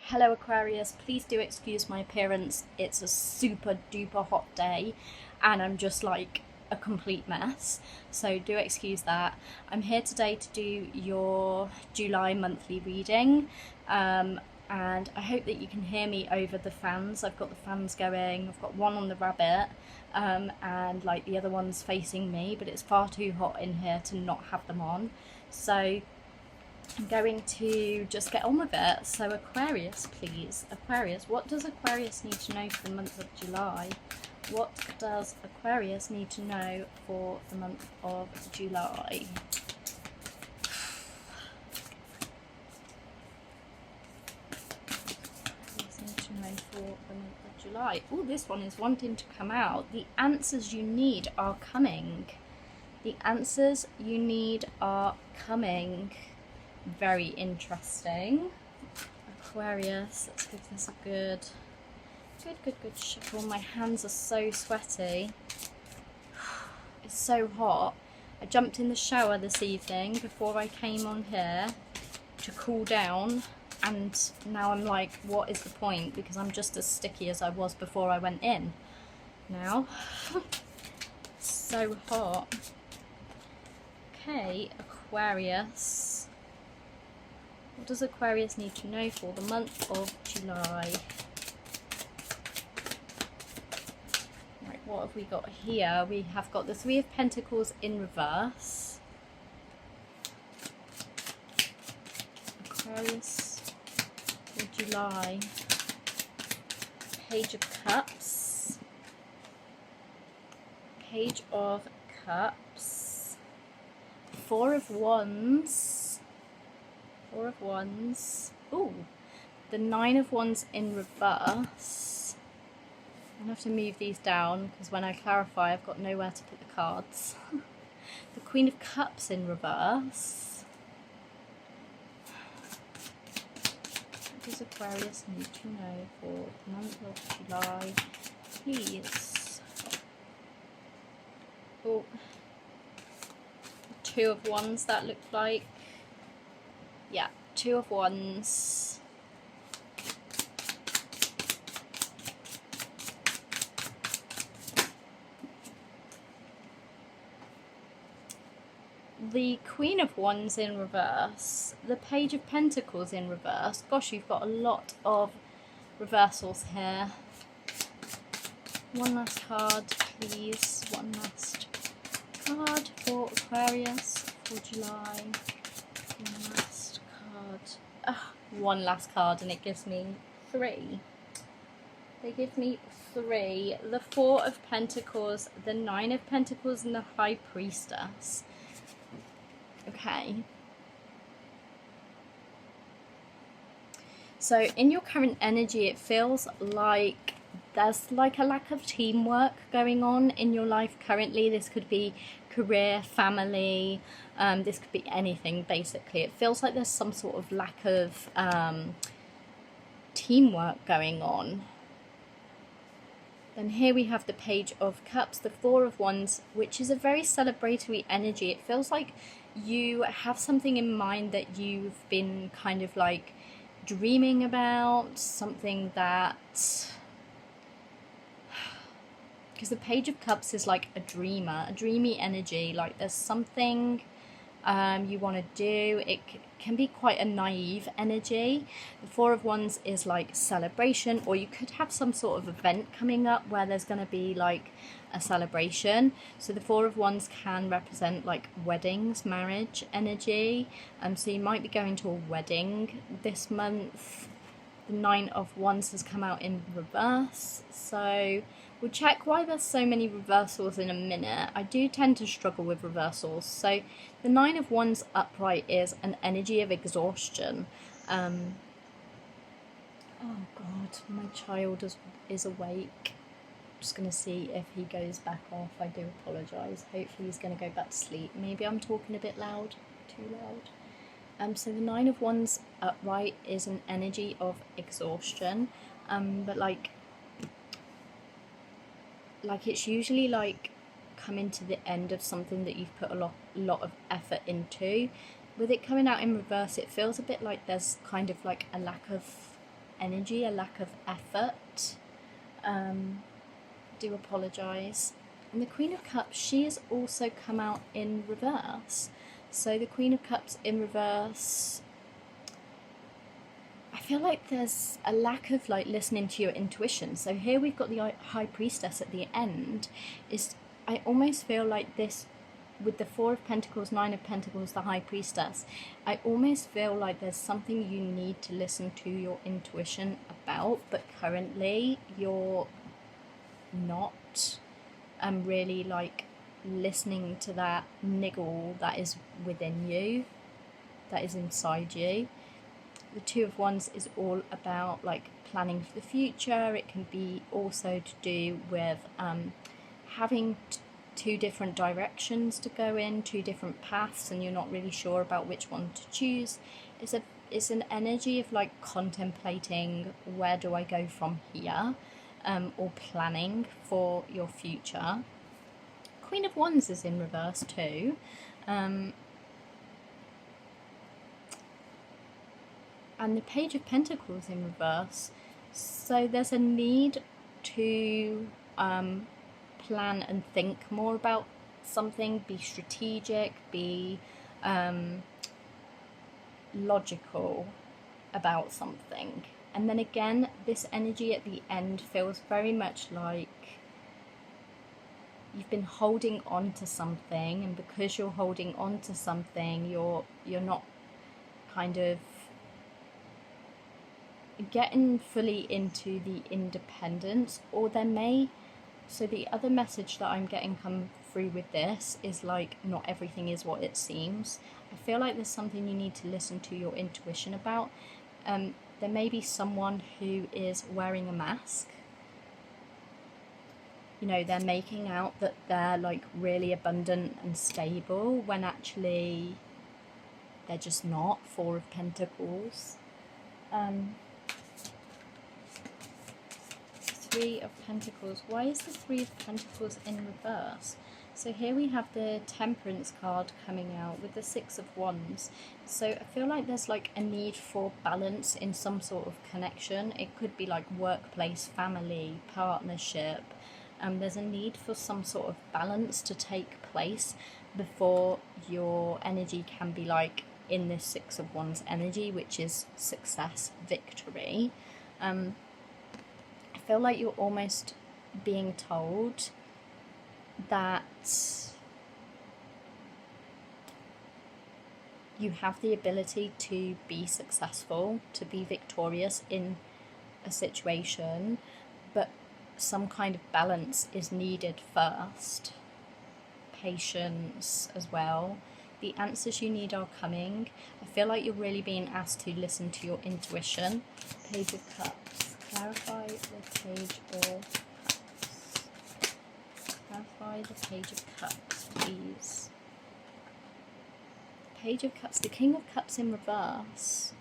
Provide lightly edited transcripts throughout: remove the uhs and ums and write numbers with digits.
Hello Aquarius, please do excuse my appearance. It's a super duper hot day and I'm just like a complete mess, so do excuse that. I'm here today to do your July monthly reading, and I hope that you can hear me over the fans. I've got the fans going, I've got one on the rabbit, and like the other one's facing me, but it's far too hot in here to not have them on, so I'm going to just get on with it. So Aquarius, please. Aquarius, what does Aquarius need to know for the month of July? What does Aquarius need to know for the month of July? Aquarius need to know for the month of July. Oh, this one is wanting to come out. The answers you need are coming. The answers you need are coming. Very interesting. Aquarius, let's give this a good shuffle. My hands are so sweaty. It's so hot. I jumped in the shower this evening before I came on here to cool down, and now I'm like, what is the point? Because I'm just as sticky as I was before I went in now. So hot. Okay, Aquarius. What does Aquarius need to know for the month of July? Right, what have we got here? We have got the Three of Pentacles in reverse. Aquarius for July. Page of Cups. Page of Cups. Four of Wands. Four of Wands. Ooh, the Nine of Wands in reverse. I'm going to have to move these down because when I clarify I've got nowhere to put the cards. The Queen of Cups in reverse. What does Aquarius need to know for the month of July, please? Oh, Two of Wands that looked like. Yeah, Two of Wands. The Queen of Wands in reverse. The Page of Pentacles in reverse. Gosh, you've got a lot of reversals here. One last card, please. One last card for Aquarius for July. One last card, and it gives me three. They give me three. The Four of Pentacles, the Nine of Pentacles, and the High Priestess. Okay. So in your current energy, it feels like there's like a lack of teamwork going on in your life currently. This could be career, family, this could be anything basically. It feels like there's some sort of lack of teamwork going on. Then here we have the Page of Cups, the Four of Wands, which is a very celebratory energy. It feels like you have something in mind that you've been kind of like dreaming about, something that, because the Page of Cups is like a dreamer, a dreamy energy, like there's something you want to do. It can be quite a naive energy. The Four of Wands is like celebration, or you could have some sort of event coming up where there's going to be like a celebration. So the Four of Wands can represent like weddings, marriage energy. So you might be going to a wedding this month. The Nine of Wands has come out in reverse, so we'll check why there's so many reversals in a minute. I do tend to struggle with reversals. So the Nine of Wands upright is an energy of exhaustion. Oh God, my child is awake. I'm just going to see if he goes back off. I do apologise. Hopefully he's going to go back to sleep. Maybe I'm talking a bit loud, too loud. So the Nine of Wands upright is an energy of exhaustion, but like it's usually like coming to the end of something that you've put a lot of effort into. With it coming out in reverse, it feels a bit like there's kind of like a lack of energy, a lack of effort. Do apologise. And the Queen of Cups, she has also come out in reverse. So the Queen of Cups in reverse, I feel like there's a lack of like listening to your intuition. So here we've got the High Priestess at the end. I almost feel like this, with the Four of Pentacles, Nine of Pentacles, the High Priestess, I almost feel like there's something you need to listen to your intuition about, but currently you're not really like listening to that niggle that is within you, that is inside you. The Two of Wands is all about like planning for the future. It can be also to do with having two different directions to go in, two different paths, and you're not really sure about which one to choose. It's an energy of like contemplating, where do I go from here, or planning for your future. Queen of Wands is in reverse too. And the Page of Pentacles in reverse. So there's a need to plan and think more about something, be strategic, be logical about something. And then again, this energy at the end feels very much like you've been holding on to something, and because you're holding on to something, you're not kind of getting fully into the independence, or there may. So the other message that I'm getting come through with this is like, not everything is what it seems. I feel like there's something you need to listen to your intuition about. There may be someone who is wearing a mask. You know, they're making out that they're like really abundant and stable when actually they're just not. Four of Pentacles. Three of Pentacles. Why is the Three of Pentacles in reverse? So here we have the Temperance card coming out with the Six of Wands. So I feel like there's like a need for balance in some sort of connection. It could be like workplace, family, partnership. There's a need for some sort of balance to take place before your energy can be like in this Six of Wands energy, which is success, victory. I feel like you're almost being told that you have the ability to be successful, to be victorious in a situation, but some kind of balance is needed first. Patience as well. The answers you need are coming. I feel like you're really being asked to listen to your intuition. Page of Cups. Clarify the Page of Cups. Clarify the Page of Cups, please. Page of Cups. The King of Cups in reverse.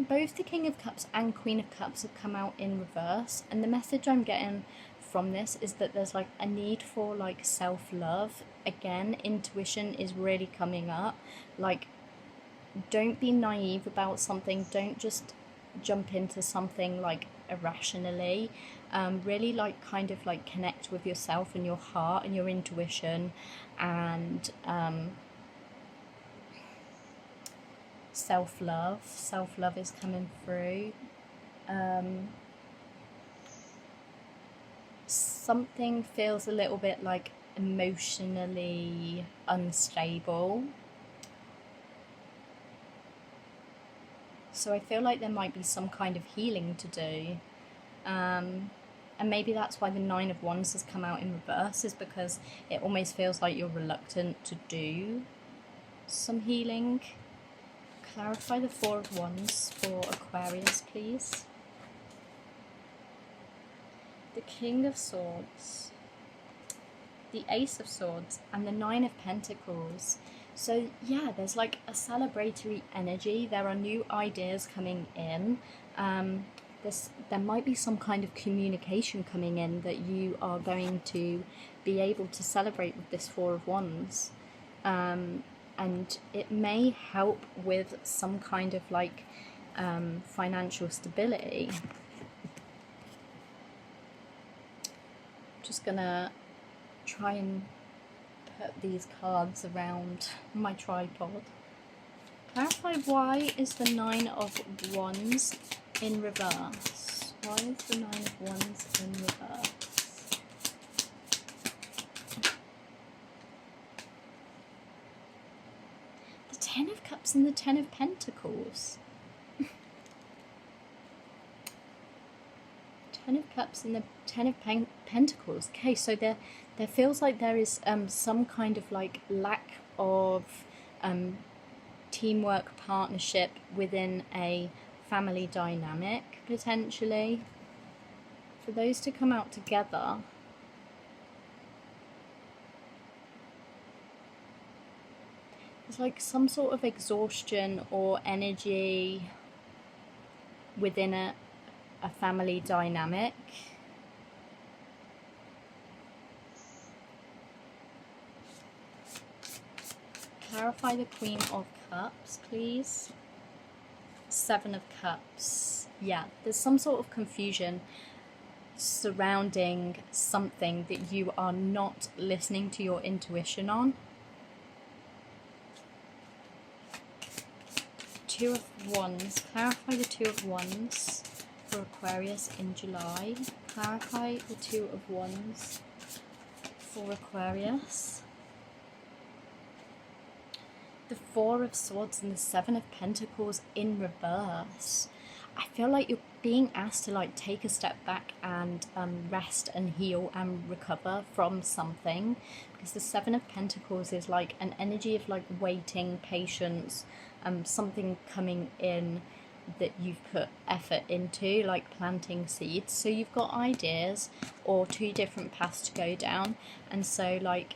Both the King of Cups and Queen of Cups have come out in reverse, and the message I'm getting from this is that there's like a need for like self-love. Again, intuition is really coming up. Like, don't be naive about something. Don't just jump into something like irrationally. Really like kind of like connect with yourself and your heart and your intuition, and self-love is coming through. Something feels a little bit like emotionally unstable, so I feel like there might be some kind of healing to do, and maybe that's why the Nine of Wands has come out in reverse, is because it almost feels like you're reluctant to do some healing. Clarify the Four of Wands for Aquarius, please. The King of Swords, the Ace of Swords, and the Nine of Pentacles. So yeah, there's like a celebratory energy. There are new ideas coming in. There might be some kind of communication coming in that you are going to be able to celebrate with this Four of Wands. and it may help with some kind of like financial stability. Just gonna try and put these cards around my tripod. Clarify, why is the Nine of Wands in reverse? Why is the Nine of Wands in reverse? The Ten of Cups and the Ten of Pentacles. Ten of Cups and the Ten of Pentacles. Okay, so there feels like there is some kind of like lack of teamwork, partnership within a family dynamic, potentially. For those to come out together, it's like some sort of exhaustion or energy within a family dynamic. Clarify the Queen of Cups, please. Seven of Cups. Yeah, there's some sort of confusion surrounding something that you are not listening to your intuition on. Two of Wands. Clarify the Two of Wands for Aquarius in July. Clarify the Two of Wands for Aquarius. The Four of Swords and the Seven of Pentacles in reverse. I feel like you're being asked to like take a step back and rest and heal and recover from something, because the Seven of Pentacles is like an energy of like waiting, patience, something coming in that you've put effort into, like planting seeds. So you've got ideas or two different paths to go down, and so like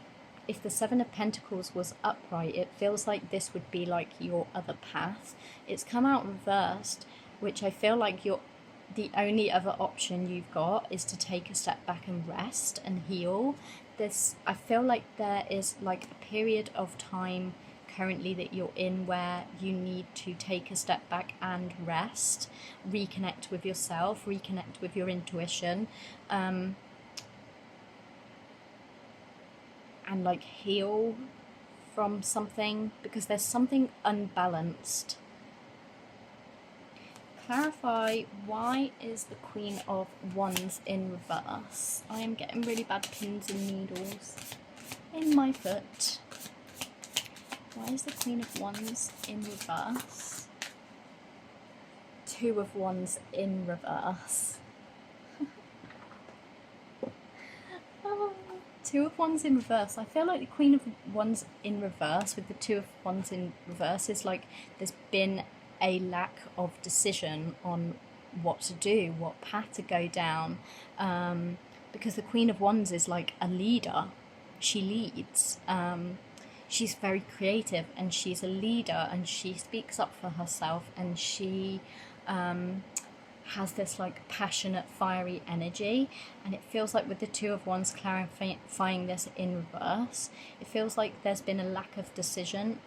if the Seven of Pentacles was upright, it feels like this would be like your other path. It's come out reversed, which I feel like the only other option you've got is to take a step back and rest and heal. I feel like there is like a period of time currently that you're in where you need to take a step back and rest, reconnect with yourself, reconnect with your intuition, and like heal from something, because there's something unbalanced. Clarify, why is the Queen of Wands in reverse? I am getting really bad pins and needles in my foot. Why is the Queen of Wands in reverse? Two of Wands in reverse. Two of Wands in reverse. I feel like the Queen of Wands in reverse with the Two of Wands in reverse is like there's been a lack of decision on what to do, what path to go down, because the Queen of Wands is like a leader. She leads. She's very creative and she's a leader and she speaks up for herself, and she has this like passionate, fiery energy, and it feels like with the Two of Wands clarifying this in reverse, it feels like there's been a lack of decision,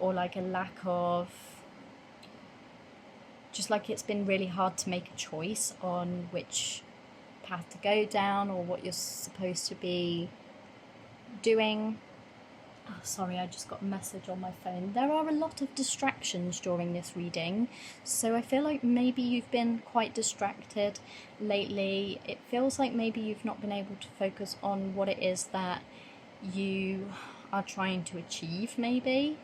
or like a lack of, just like it's been really hard to make a choice on which path to go down or what you're supposed to be doing. Oh, sorry, I just got a message on my phone. There are a lot of distractions during this reading, so I feel like maybe you've been quite distracted lately. It feels like maybe you've not been able to focus on what it is that you are trying to achieve, maybe.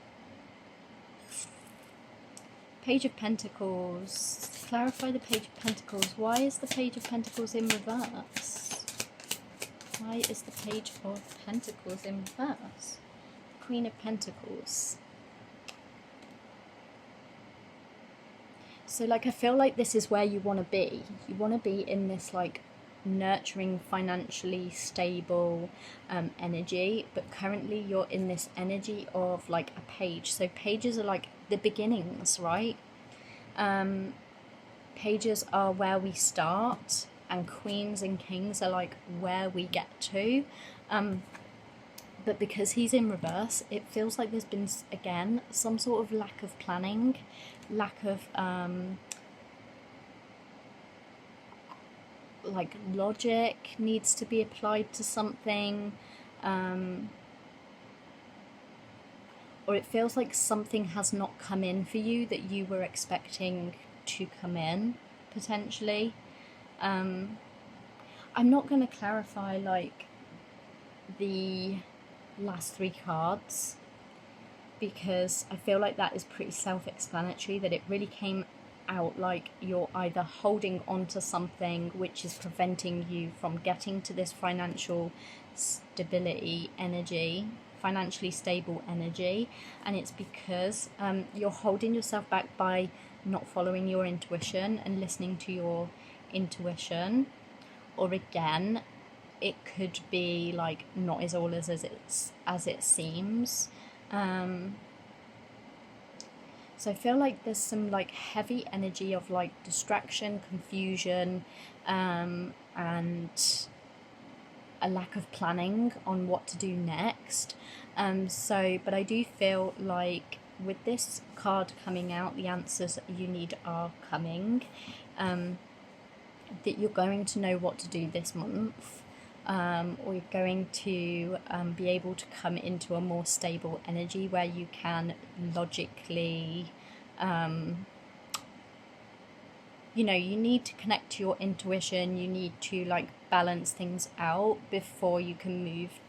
Page of Pentacles. Clarify the Page of Pentacles. Why is the Page of Pentacles in reverse? Why is the Page of Pentacles in reverse? Queen of Pentacles. So like I feel like this is where you want to be. You want to be in this like nurturing, financially stable energy, but currently you're in this energy of like a page. So pages are like the beginnings, right? Pages are where we start, and queens and kings are like where we get to. but because he's in reverse, it feels like there's been, again, some sort of lack of planning, lack of like logic needs to be applied to something, or it feels like something has not come in for you that you were expecting to come in, potentially. I'm not going to clarify like the last 3 cards, because I feel like that is pretty self-explanatory, that it really came out like you're either holding on to something which is preventing you from getting to this financial stability energy, financially stable energy, and it's because you're holding yourself back by not following your intuition and listening to your intuition. Or again, it could be like not as all as it seems. So I feel like there's some like heavy energy of like distraction, confusion, and a lack of planning on what to do next. But I do feel like with this card coming out, the answers you need are coming. That you're going to know what to do this month, or you're going to be able to come into a more stable energy where you can logically, you need to connect to your intuition, you need to like balance things out before you can move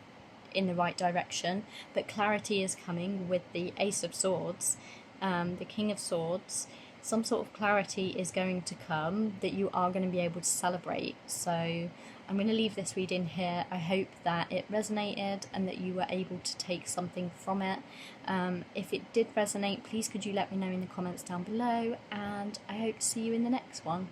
in the right direction. But clarity is coming with the Ace of Swords, the King of Swords. Some sort of clarity is going to come that you are going to be able to celebrate. So I'm going to leave this reading here. I hope that it resonated and that you were able to take something from it. If it did resonate, please could you let me know in the comments down below, and I hope to see you in the next one.